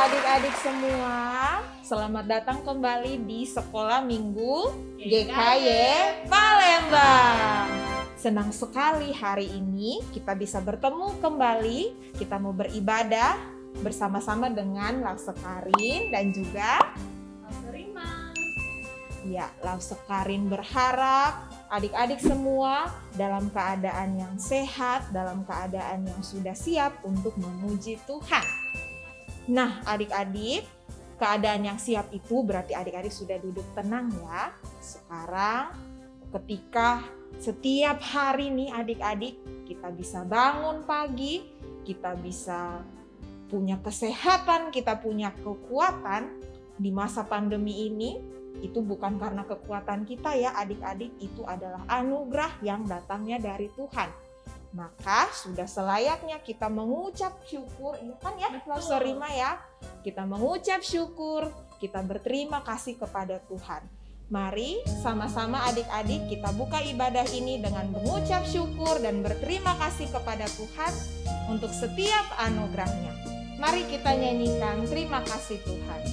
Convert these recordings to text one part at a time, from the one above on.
adik-adik semua, selamat datang kembali di Sekolah Minggu GKY Palembang. Senang sekali hari ini kita bisa bertemu kembali. Kita mau beribadah bersama-sama dengan Lausekarin dan juga Lauserima. Ya, Lausekarin berharap adik-adik semua dalam keadaan yang sehat, dalam keadaan yang sudah siap untuk memuji Tuhan. Nah, adik-adik, keadaan yang siap itu berarti adik-adik sudah duduk tenang ya. Sekarang ketika setiap hari nih adik-adik kita bisa bangun pagi, kita bisa punya kesehatan, kita punya kekuatan di masa pandemi ini, itu bukan karena kekuatan kita ya adik-adik, itu adalah anugerah yang datangnya dari Tuhan. Maka sudah selayaknya kita mengucap syukur, iya kan ya Lauserima ya. Kita mengucap syukur, kita berterima kasih kepada Tuhan. Mari sama-sama adik-adik kita buka ibadah ini dengan mengucap syukur dan berterima kasih kepada Tuhan untuk setiap anugerahnya. Mari kita nyanyikan terima kasih Tuhan.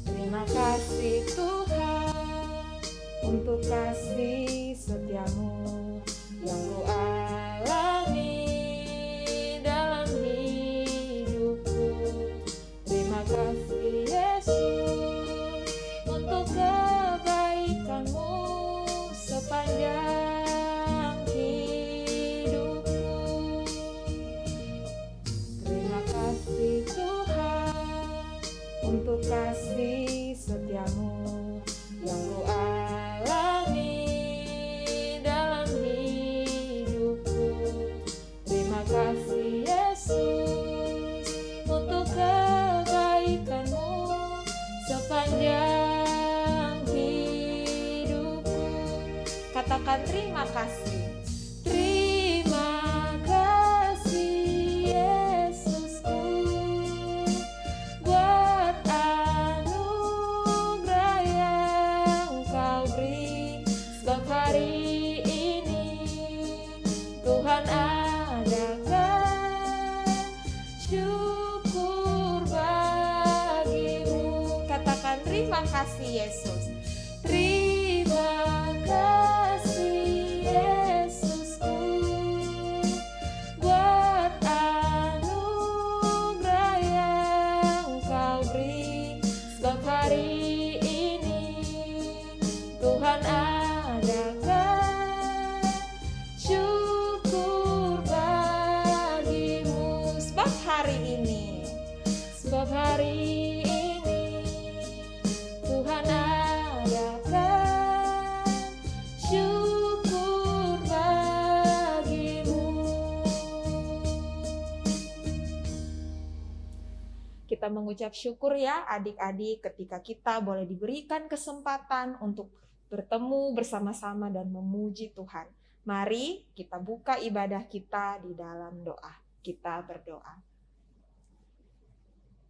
Terima kasih Tuhan untuk kasih setiamu yang ku alami dalam hidupku. Terima kasih Yesus untuk kebaikanmu sepanjang hidupku. Terima kasih Tuhan untuk kasih setiamu yang ku alami dalam hidupku. Terima kasih Yesus untuk kebaikanmu sepanjang hidupku. Katakan terima kasih. Terima kasih Yesusku buat anugerah yang Kau beri. Sebab hari ini Tuhan adakan syukur bagimu. Katakan terima kasih Yesus. Terima kasih Yesusku buat anugerah yang Kau beri. Sebab hari ini Tuhan adakan syukur bagimu. Sebab hari ini Tuhan adakan syukur bagimu. Kita mengucap syukur ya adik-adik ketika kita boleh diberikan kesempatan untuk bertemu bersama-sama dan memuji Tuhan. Mari kita buka ibadah kita di dalam doa. Kita berdoa.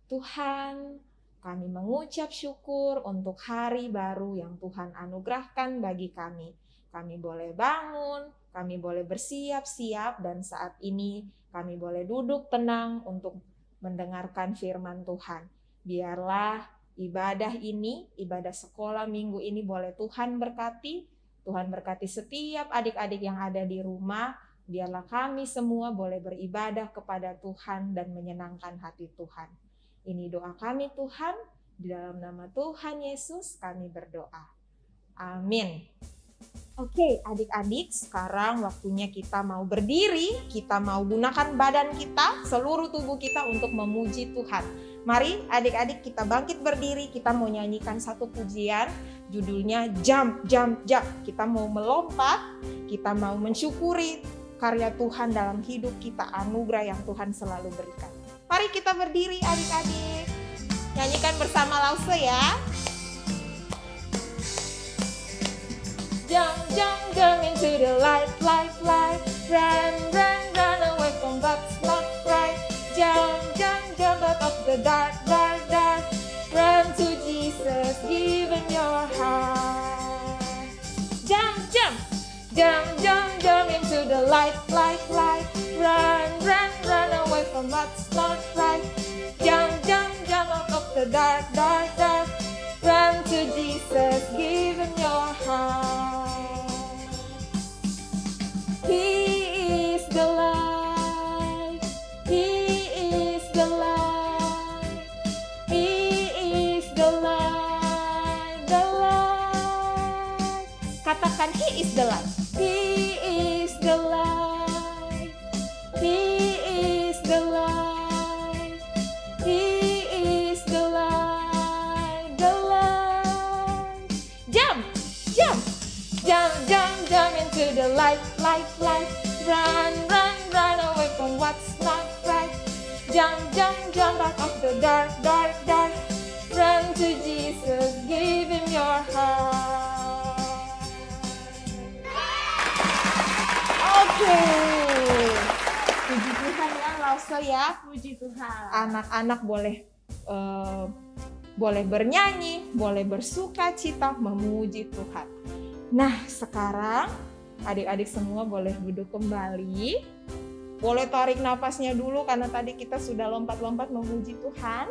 Tuhan, kami mengucap syukur untuk hari baru yang Tuhan anugerahkan bagi kami. Kami boleh bangun, kami boleh bersiap-siap, dan saat ini kami boleh duduk tenang untuk mendengarkan firman Tuhan. Biarlah ibadah ini, ibadah sekolah minggu ini boleh Tuhan berkati. Tuhan berkati setiap adik-adik yang ada di rumah. Biarlah kami semua boleh beribadah kepada Tuhan dan menyenangkan hati Tuhan. Ini doa kami Tuhan, di dalam nama Tuhan Yesus kami berdoa. Amin. Oke adik-adik, sekarang waktunya kita mau berdiri, kita mau gunakan badan kita, seluruh tubuh kita untuk memuji Tuhan. Mari adik-adik kita bangkit berdiri, kita mau nyanyikan satu pujian, judulnya Jump, Jump, Jump. Kita mau melompat, kita mau mensyukuri karya Tuhan dalam hidup kita, anugerah yang Tuhan selalu berikan. Mari kita berdiri adik-adik, nyanyikan bersama Lause ya. Jump, jump, jump into the light, light, light. Run, run, run away from what's not right. Jump, jump, jump out of the dark, dark, dark. Run to Jesus, give him your heart. Jump, jump, jump, jump, jump into the light, light, light. Run, run, run away from what's not right. Jump, jump, jump the dark, dark, dark. Run to Jesus, give him your heart. He is the light. He is the light. He is the light, the light. Katakan, He is the light. He is the light. He is the light. He is the light, the light. Jump, jump, jump, jump, jump into the light, light, light. Run, run, run away from what's not right. Jump, jump, jump out of the dark, dark, dark. Run to Jesus, give him your heart. Oke. Puji Tuhan ya, Lause ya. Puji Tuhan. Anak-anak boleh bernyanyi, boleh bersuka cita memuji Tuhan. Nah, sekarang adik-adik semua boleh duduk kembali. Boleh tarik napasnya dulu karena tadi kita sudah lompat-lompat memuji Tuhan.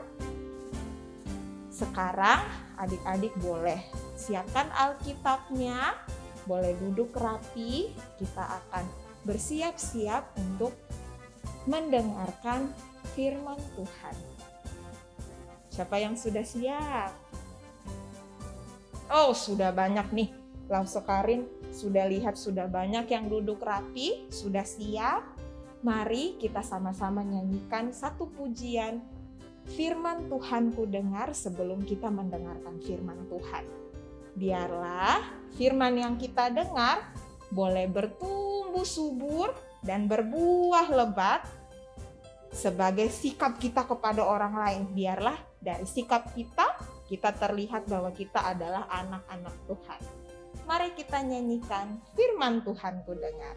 Sekarang adik-adik boleh siapkan Alkitabnya, boleh duduk rapi. Kita akan bersiap-siap untuk mendengarkan firman Tuhan. Siapa yang sudah siap? Oh, sudah banyak nih. Lause Karin sudah lihat sudah banyak yang duduk rapi, sudah siap. Mari kita sama-sama nyanyikan satu pujian. Firman Tuhan ku dengar sebelum kita mendengarkan firman Tuhan. Biarlah firman yang kita dengar boleh bertumbuh subur dan berbuah lebat sebagai sikap kita kepada orang lain. Biarlah dari sikap kita terlihat bahwa kita adalah anak-anak Tuhan. Mari kita nyanyikan firman Tuhan ku dengar.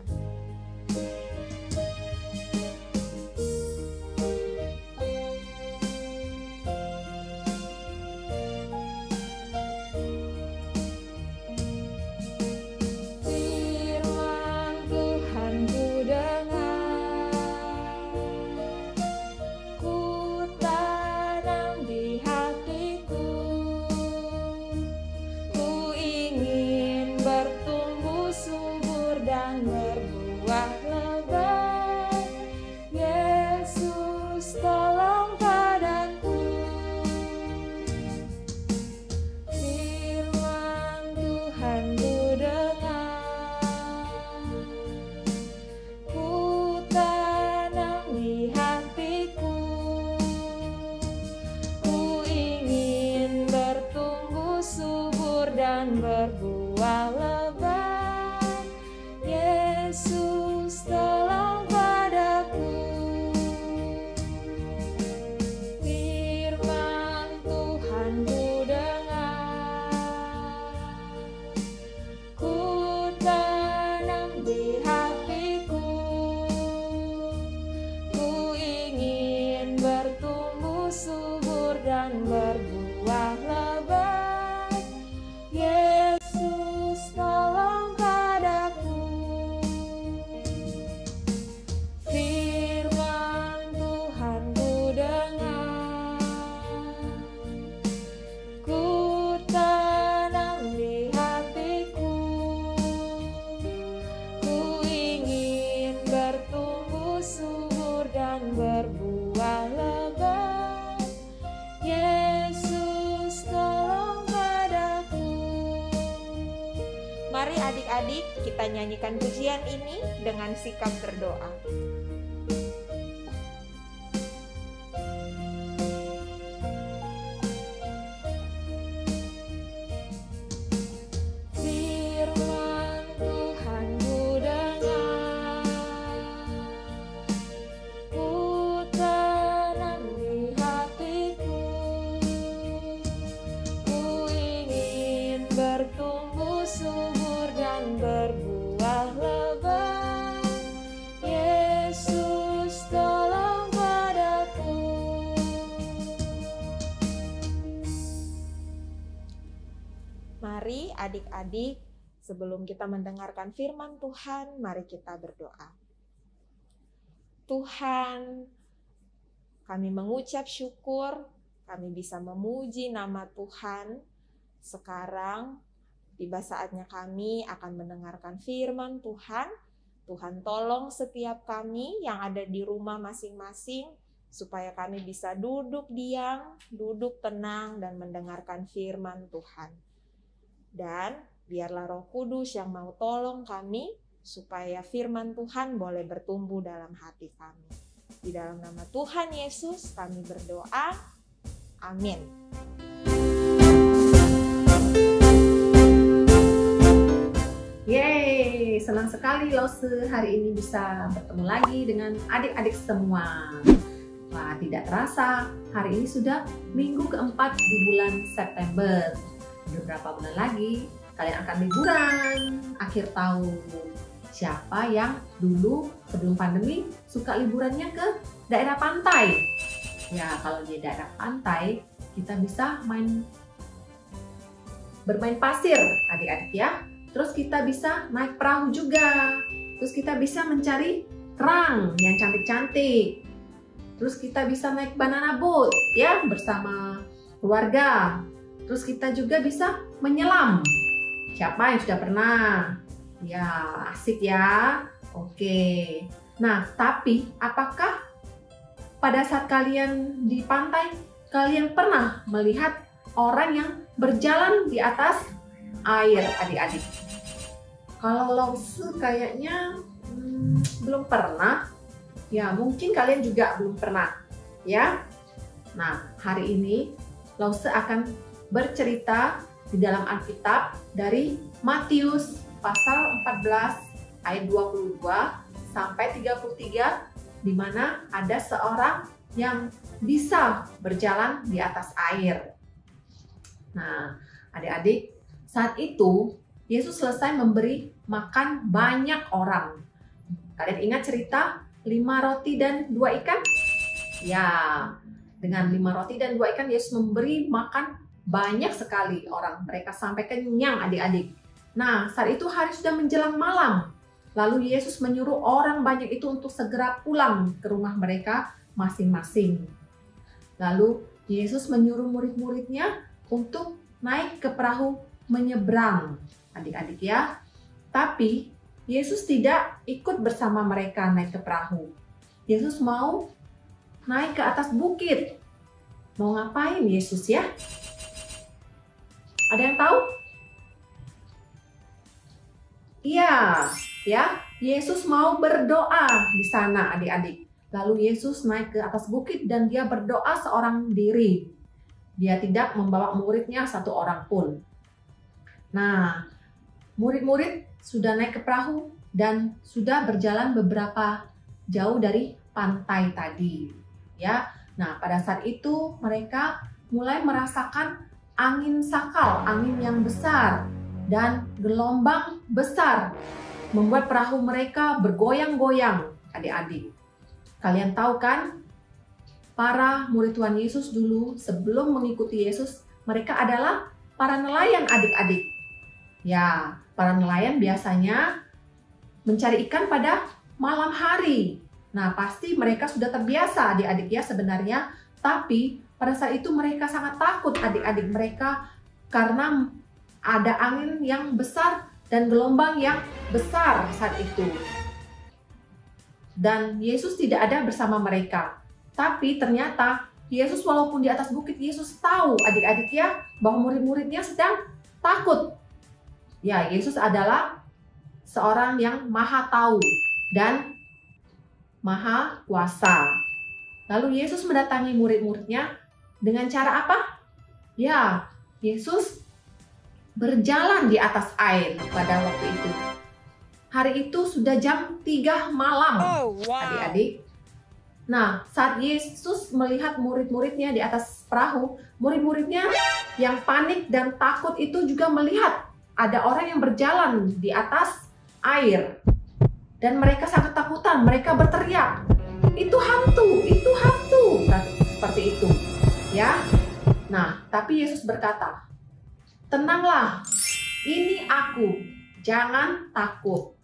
Mari adik-adik kita nyanyikan pujian ini dengan sikap berdoa. Mari adik-adik, sebelum kita mendengarkan firman Tuhan, mari kita berdoa. Tuhan, kami mengucap syukur kami bisa memuji nama Tuhan. Sekarang tiba saatnya kami akan mendengarkan firman Tuhan. Tuhan tolong setiap kami yang ada di rumah masing-masing, supaya kami bisa duduk diam, duduk tenang, dan mendengarkan firman Tuhan. Dan biarlah Roh Kudus yang mau tolong kami, supaya firman Tuhan boleh bertumbuh dalam hati kami. Di dalam nama Tuhan Yesus kami berdoa. Amin. Yeay, senang sekali Lause hari ini bisa bertemu lagi dengan adik-adik semua. Wah, tidak terasa hari ini sudah minggu keempat di bulan September. Beberapa bulan lagi kalian akan liburan akhir tahun. Siapa yang dulu sebelum pandemi suka liburannya ke daerah pantai? Ya, kalau di daerah pantai kita bisa bermain pasir adik-adik ya. Terus kita bisa naik perahu juga. Terus kita bisa mencari kerang yang cantik-cantik. Terus kita bisa naik banana boat ya bersama keluarga. Terus kita juga bisa menyelam. Siapa yang sudah pernah? Ya, asik ya. Oke. Nah, tapi apakah pada saat kalian di pantai, kalian pernah melihat orang yang berjalan di atas air, adik-adik? Kalau Lause kayaknya belum pernah. Ya, mungkin kalian juga belum pernah. Ya. Nah, hari ini Lause akan bercerita di dalam Alkitab dari Matius pasal 14 ayat 22 sampai 33, di mana ada seorang yang bisa berjalan di atas air. Nah, adik-adik, saat itu Yesus selesai memberi makan banyak orang. Kalian ingat cerita 5 roti dan 2 ikan? Ya, dengan 5 roti dan 2 ikan Yesus memberi makan banyak sekali orang. Mereka sampai kenyang adik-adik. Nah, saat itu hari sudah menjelang malam. Lalu Yesus menyuruh orang banyak itu untuk segera pulang ke rumah mereka masing-masing. Lalu Yesus menyuruh murid-muridnya untuk naik ke perahu menyeberang, adik-adik ya. Tapi Yesus tidak ikut bersama mereka naik ke perahu. Yesus mau naik ke atas bukit. Mau ngapain Yesus ya? Ada yang tahu? Iya, ya. Yesus mau berdoa di sana, adik-adik. Lalu Yesus naik ke atas bukit dan dia berdoa seorang diri. Dia tidak membawa muridnya satu orang pun. Nah, murid-murid sudah naik ke perahu dan sudah berjalan beberapa jauh dari pantai tadi. Ya, nah pada saat itu mereka mulai merasakan angin sakal, angin yang besar dan gelombang besar membuat perahu mereka bergoyang-goyang, adik-adik. Kalian tahu kan, para murid Tuhan Yesus dulu sebelum mengikuti Yesus, mereka adalah para nelayan, adik-adik. Ya, para nelayan biasanya mencari ikan pada malam hari. Nah, pasti mereka sudah terbiasa adik-adik ya sebenarnya. Tapi pada saat itu mereka sangat takut adik-adik mereka karena ada angin yang besar dan gelombang yang besar saat itu. Dan Yesus tidak ada bersama mereka. Tapi ternyata Yesus walaupun di atas bukit, Yesus tahu adik-adik ya bahwa murid-muridnya sedang takut. Ya, Yesus adalah seorang yang maha tahu dan maha kuasa. Lalu Yesus mendatangi murid-muridnya dengan cara apa? Ya, Yesus berjalan di atas air pada waktu itu. Hari itu sudah jam 3 malam, adik-adik. Nah, saat Yesus melihat murid-muridnya di atas perahu, murid-muridnya yang panik dan takut itu juga melihat ada orang yang berjalan di atas air. Dan mereka sangat takutan, mereka berteriak, "Itu hantu, itu hantu!" Seperti itu, ya. Nah, tapi Yesus berkata, "Tenanglah, ini aku, jangan takut."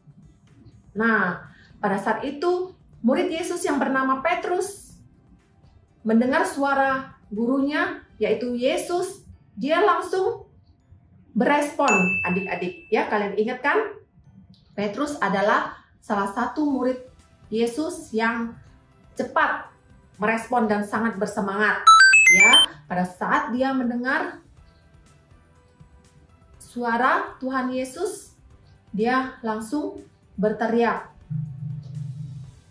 Nah, pada saat itu, murid Yesus yang bernama Petrus mendengar suara gurunya yaitu Yesus, dia langsung berespon adik-adik. Ya, kalian ingat kan? Petrus adalah salah satu murid Yesus yang cepat merespon dan sangat bersemangat. Ya, pada saat dia mendengar suara Tuhan Yesus, dia langsung berteriak,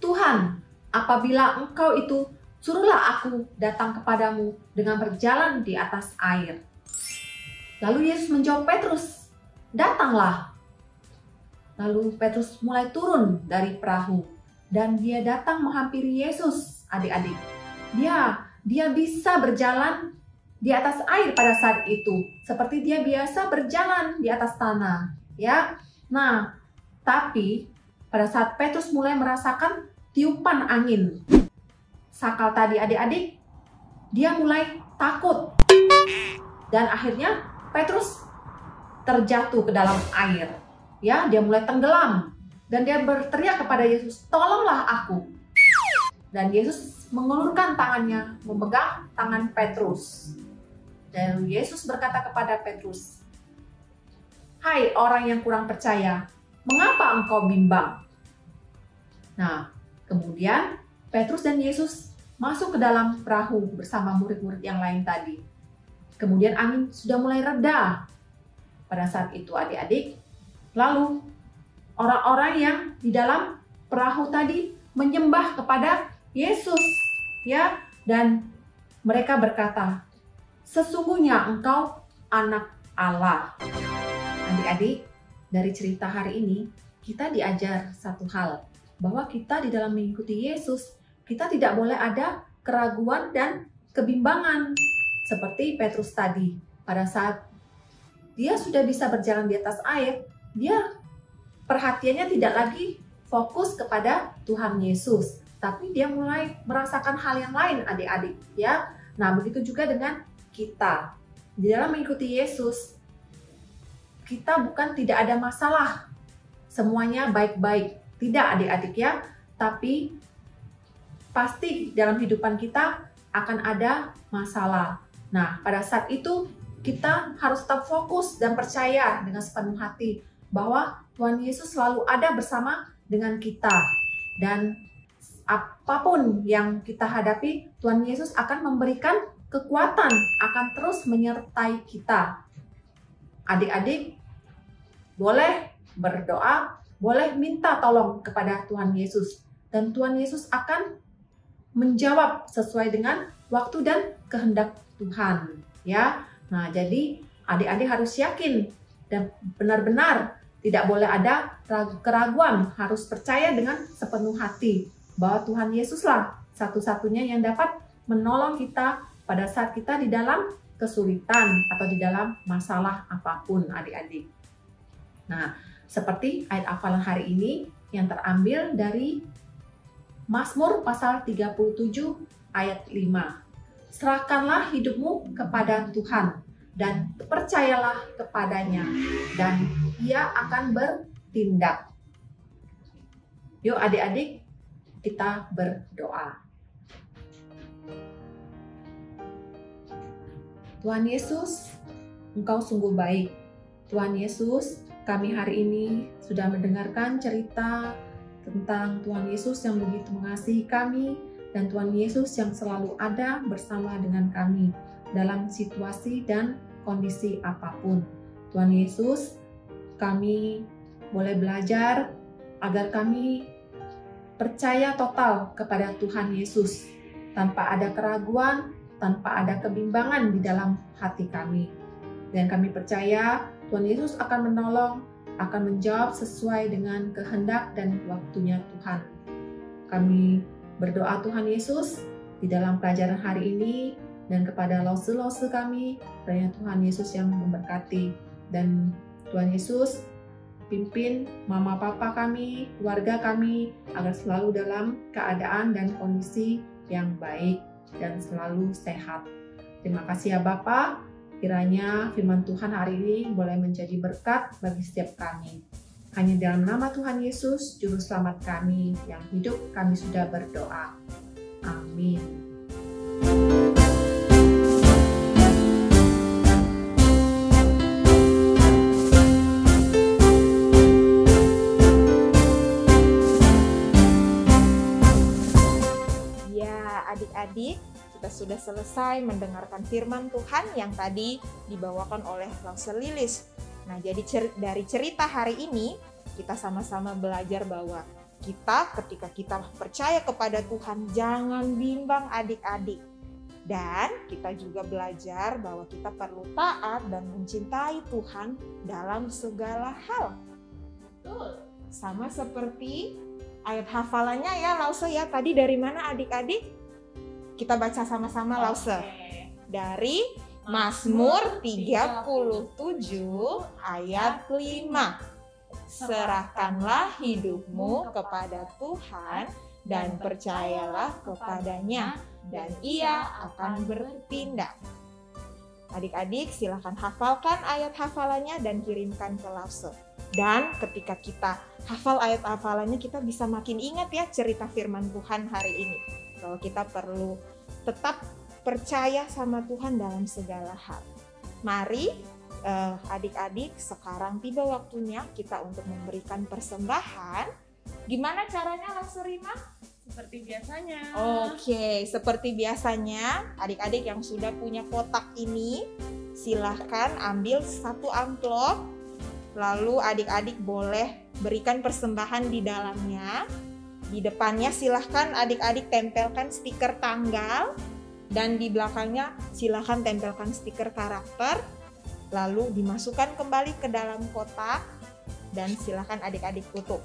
"Tuhan, apabila Engkau itu, suruhlah aku datang kepadamu dengan berjalan di atas air." Lalu Yesus menjawab Petrus, "Datanglah." Lalu Petrus mulai turun dari perahu dan dia datang menghampiri Yesus, adik-adik. Dia bisa berjalan di atas air pada saat itu, seperti dia biasa berjalan di atas tanah, ya. Nah, tapi pada saat Petrus mulai merasakan tiupan angin sakal tadi, adik-adik, dia mulai takut. Dan akhirnya Petrus terjatuh ke dalam air. Ya, dia mulai tenggelam dan dia berteriak kepada Yesus, "Tolonglah aku." Dan Yesus mengulurkan tangannya, memegang tangan Petrus. Dan Yesus berkata kepada Petrus, "Hai orang yang kurang percaya, mengapa engkau bimbang?" Nah, kemudian Petrus dan Yesus masuk ke dalam perahu bersama murid-murid yang lain tadi. Kemudian angin sudah mulai reda pada saat itu, adik-adik. Lalu orang-orang yang di dalam perahu tadi menyembah kepada Yesus, ya, dan mereka berkata, "Sesungguhnya engkau anak Allah." Adik-adik, dari cerita hari ini kita diajar satu hal, bahwa kita di dalam mengikuti Yesus, kita tidak boleh ada keraguan dan kebimbangan. Seperti Petrus tadi, pada saat dia sudah bisa berjalan di atas air, dia perhatiannya tidak lagi fokus kepada Tuhan Yesus, tapi dia mulai merasakan hal yang lain, adik-adik, ya. Nah, begitu juga dengan kita. Di dalam mengikuti Yesus, kita bukan tidak ada masalah. Semuanya baik-baik. Tidak, adik-adik, ya. Tapi pasti dalam kehidupan kita akan ada masalah. Nah, pada saat itu kita harus tetap fokus dan percaya dengan sepenuh hati bahwa Tuhan Yesus selalu ada bersama dengan kita. Dan apapun yang kita hadapi, Tuhan Yesus akan memberikan kekuatan, akan terus menyertai kita. Adik-adik boleh berdoa, boleh minta tolong kepada Tuhan Yesus. Dan Tuhan Yesus akan menjawab sesuai dengan waktu dan kehendak Tuhan. Ya, nah jadi adik-adik harus yakin dan benar-benar tidak boleh ada keraguan, harus percaya dengan sepenuh hati bahwa Tuhan Yesuslah satu-satunya yang dapat menolong kita pada saat kita di dalam kesulitan atau di dalam masalah apapun, adik-adik. Nah, seperti ayat hafalan hari ini yang terambil dari Mazmur pasal 37 ayat 5. "Serahkanlah hidupmu kepada Tuhan dan percayalah kepadanya, dan Ia akan bertindak." Yuk adik-adik, kita berdoa. Tuhan Yesus, Engkau sungguh baik. Tuhan Yesus, kami hari ini sudah mendengarkan cerita tentang Tuhan Yesus yang begitu mengasihi kami, dan Tuhan Yesus yang selalu ada bersama dengan kami dalam situasi dan kondisi apapun. Tuhan Yesus, kami boleh belajar agar kami percaya total kepada Tuhan Yesus tanpa ada keraguan, tanpa ada kebimbangan di dalam hati kami. Dan kami percaya Tuhan Yesus akan menolong, akan menjawab sesuai dengan kehendak dan waktunya Tuhan. Kami berdoa Tuhan Yesus di dalam pelajaran hari ini, dan kepada lause-lause kami, kiranya Tuhan Yesus yang memberkati. Dan Tuhan Yesus pimpin mama papa kami, keluarga kami, agar selalu dalam keadaan dan kondisi yang baik dan selalu sehat. Terima kasih ya Bapa, kiranya firman Tuhan hari ini boleh menjadi berkat bagi setiap kami. Hanya dalam nama Tuhan Yesus, Juru Selamat kami yang hidup, kami sudah berdoa. Amin. sudah selesai mendengarkan firman Tuhan yang tadi dibawakan oleh Lause Lilis. Nah, jadi dari cerita hari ini kita sama-sama belajar bahwa ketika kita percaya kepada Tuhan, jangan bimbang adik-adik. Dan kita juga belajar bahwa kita perlu taat dan mencintai Tuhan dalam segala hal. Betul. Sama seperti ayat hafalannya ya Lause ya. Tadi dari mana adik-adik? Kita baca sama-sama Lause. Dari Mazmur 37 ayat 5. Serahkanlah hidupmu kepada Tuhan dan percayalah kepadanya, dan Ia akan bertindak. Adik-adik silahkan hafalkan ayat hafalannya dan kirimkan ke Lause. Dan ketika kita hafal ayat hafalannya, kita bisa makin ingat ya cerita firman Tuhan hari ini. Bahwa kita perlu tetap percaya sama Tuhan dalam segala hal. Mari adik-adik, sekarang tiba waktunya kita untuk memberikan persembahan. Gimana caranya Lause Rima? Seperti biasanya. Oke, seperti biasanya adik-adik yang sudah punya kotak ini silahkan ambil satu amplop. Lalu adik-adik boleh berikan persembahan di dalamnya. Di depannya silahkan adik-adik tempelkan stiker tanggal. Dan di belakangnya silahkan tempelkan stiker karakter. Lalu dimasukkan kembali ke dalam kotak. Dan silahkan adik-adik tutup.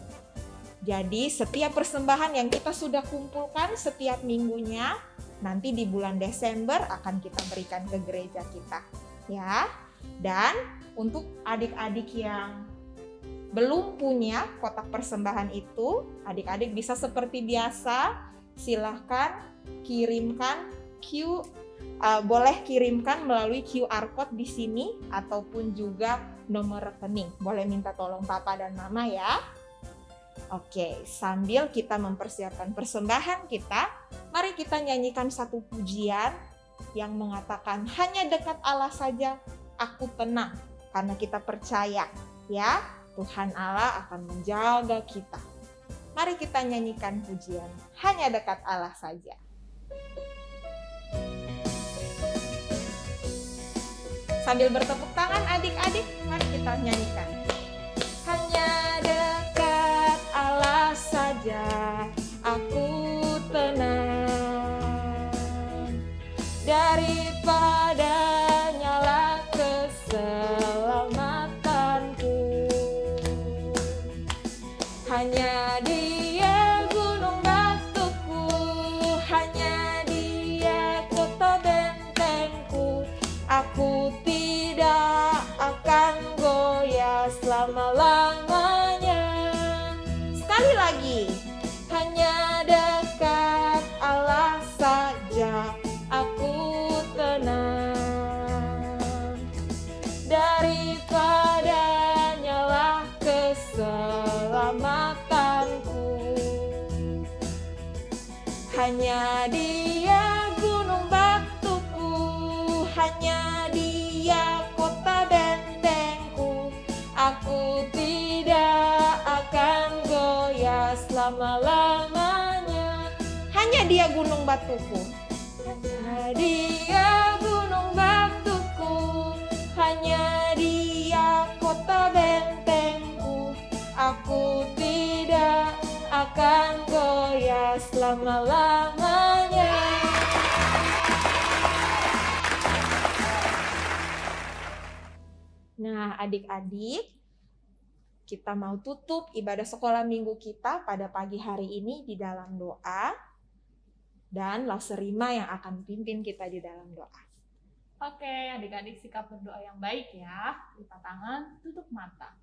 Jadi setiap persembahan yang kita sudah kumpulkan setiap minggunya, nanti di bulan Desember akan kita berikan ke gereja kita. Ya. Dan untuk adik-adik yang belum punya kotak persembahan itu, adik-adik bisa seperti biasa, silahkan kirimkan boleh kirimkan melalui QR code di sini ataupun juga nomor rekening. Boleh minta tolong papa dan mama ya. Oke, sambil kita mempersiapkan persembahan kita, mari kita nyanyikan satu pujian yang mengatakan hanya dekat Allah saja aku tenang, karena kita percaya ya Tuhan Allah akan menjaga kita. Mari kita nyanyikan pujian hanya dekat Allah saja. Sambil bertepuk tangan adik-adik, mari kita nyanyikan. Hanya dekat Allah saja aku tenang, daripada nyala keselamatanku. Hanya Dia gunung batuku, hanya Dia kota bentengku. Aku tidak akan goyah selama-lamanya. Sekali lagi, hanya dekat Allah saja aku tenang, daripada nyala keselamatanku. Hanya Dia gunung batuku, hanya Dia kota bentengku. Aku tidak akan goyah selama-lamanya. Hanya Dia gunung batuku, hanya Dia gunung batuku, hanya Dia kota bentengku. Aku tidak akan goyah selama-lamanya. Nah, adik-adik, kita mau tutup ibadah sekolah minggu kita pada pagi hari ini di dalam doa. Dan Lause Rima yang akan pimpin kita di dalam doa. Oke, adik-adik sikap berdoa yang baik ya. Lipat tangan, tutup mata.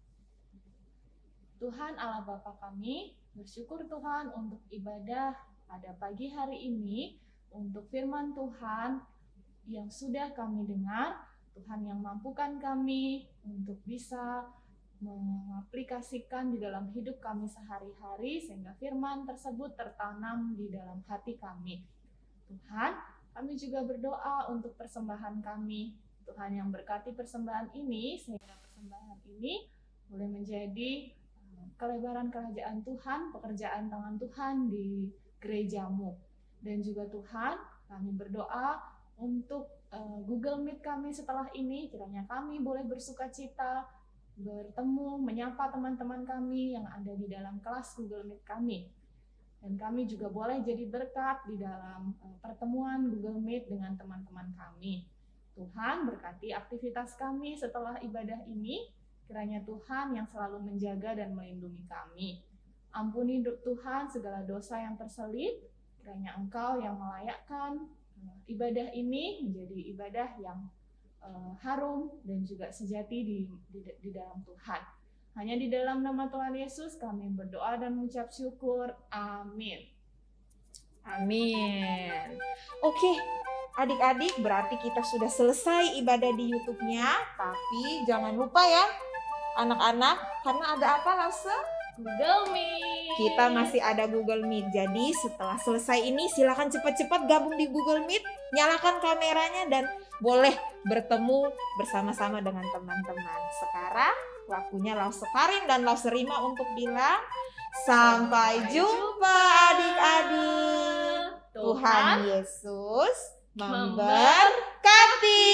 Tuhan Allah Bapa kami, bersyukur Tuhan untuk ibadah pada pagi hari ini, untuk firman Tuhan yang sudah kami dengar. Tuhan yang mampukan kami untuk bisa mengaplikasikan di dalam hidup kami sehari-hari sehingga firman tersebut tertanam di dalam hati kami. Tuhan, kami juga berdoa untuk persembahan kami. Tuhan yang berkati persembahan ini sehingga persembahan ini boleh menjadi kelebaran kerajaan Tuhan, pekerjaan tangan Tuhan di gerejamu. Dan juga Tuhan, Kami berdoa untuk Google Meet kami setelah ini, kiranya kami boleh bersukacita, bertemu, menyapa teman-teman kami yang ada di dalam kelas Google Meet kami. Dan kami juga boleh jadi berkat di dalam pertemuan Google Meet dengan teman-teman kami. Tuhan berkati aktivitas kami setelah ibadah ini, kiranya Tuhan yang selalu menjaga dan melindungi kami. Ampuni Tuhan segala dosa yang terselip, kiranya Engkau yang melayakkan ibadah ini menjadi ibadah yang harum dan juga sejati di dalam Tuhan. Hanya di dalam nama Tuhan Yesus kami berdoa dan mengucap syukur. Amin. Amin. Oke, adik-adik, berarti kita sudah selesai ibadah di YouTube-nya. Tapi jangan lupa ya, anak-anak, karena ada apa, Lause? Google Meet. Kita masih ada Google Meet. Jadi setelah selesai ini silakan cepat-cepat gabung di Google Meet, nyalakan kameranya dan boleh bertemu bersama-sama dengan teman-teman. Sekarang waktunya Lause Karin dan Lause Rima untuk bilang sampai jumpa adik-adik. Tuhan Yesus memberkati.